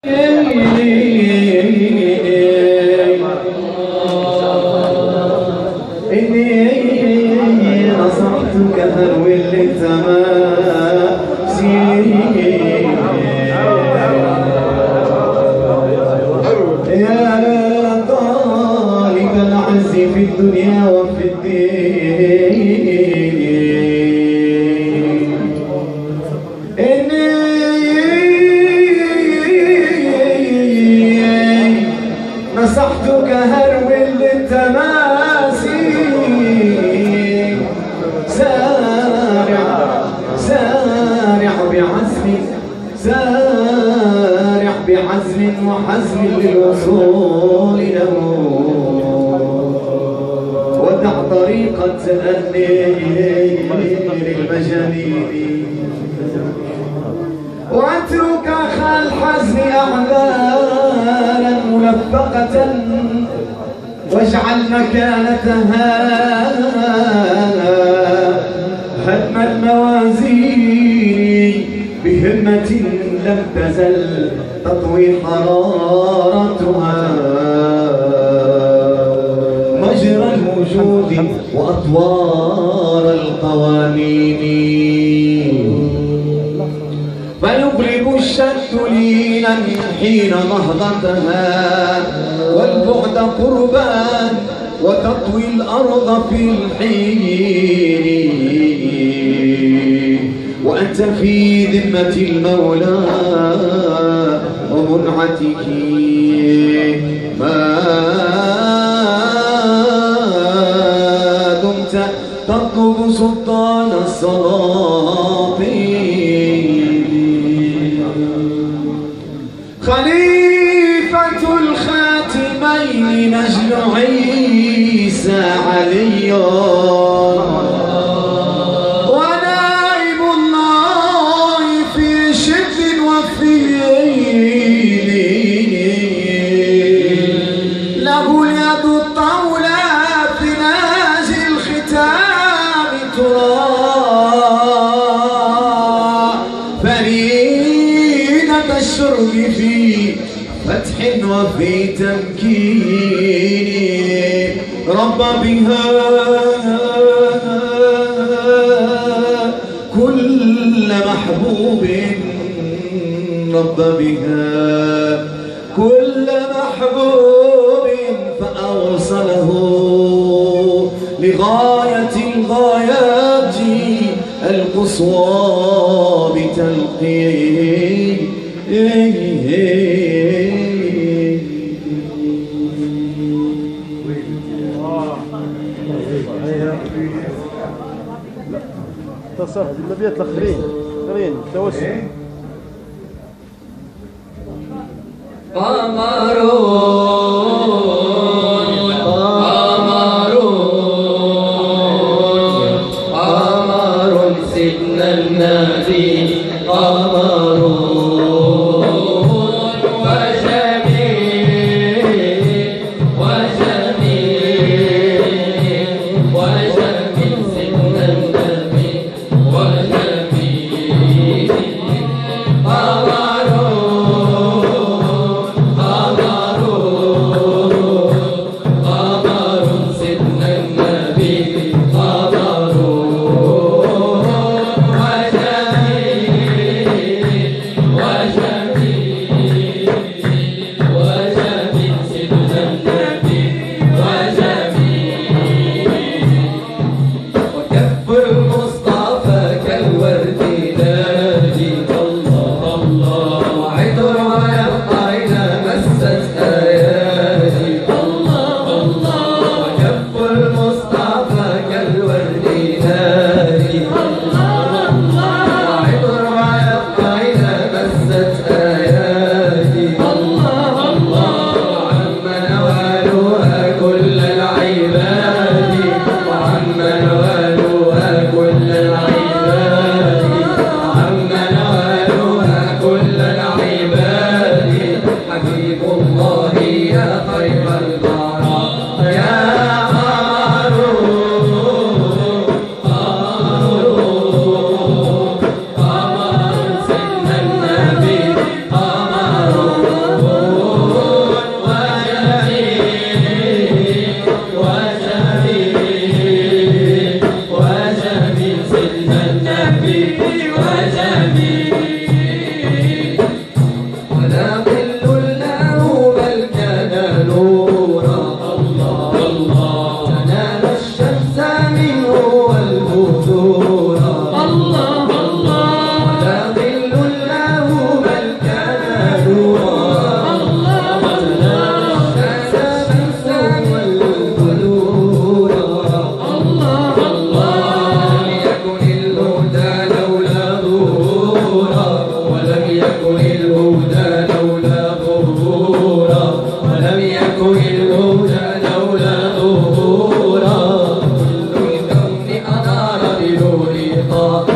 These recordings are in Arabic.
إني نصحتك هروي التماسي يا طالب العز في الدنيا وفي الدين إني نصحتك هروي للتماسي سارع بعزم وحزم للوصول له ودع طريقة للمجانين واترك أخا الحزن أعذارا ملفقة واجعل مكانتها هدم الموازين بهمة لم تزل تطوي حرارتها مجرى الوجود وأطوار القوانين فيغلب الشد لينا حين نهضتها والبعد قربا وتطوي الأرض في الحين وأنت في ذمة المولى ومنعته ما دمت تطلب سلطان السلاطين خليفة الخاتمين نجل عيسى علي الشرب في فتح وفي تمكين رب بها كل محبوب رب بها كل محبوب فأوصله لغاية الغايات القصوى بتلقين تصرف النبيات الاخرين توسل قمر سيدنا النبي قمر قمر لولا ظهورا ولم يكن الهدى لولا ظهورا كل الكون أنار بنور طه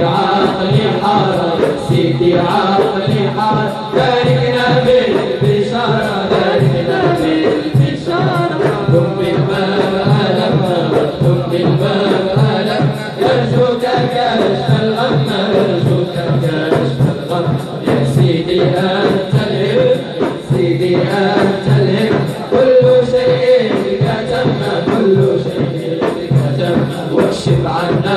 عقلي حارة سيدي فرحان باركنا بالبشارة باركنا بالبشارة قم بالباب ألمنا قم بالباب ألمنا يرجوك كشف الغم يرجوك كشف الغم يا سيدي أنت الهم سيدي أنت الهم كل شيء بك تم كل شيء بك تم واكشف عنا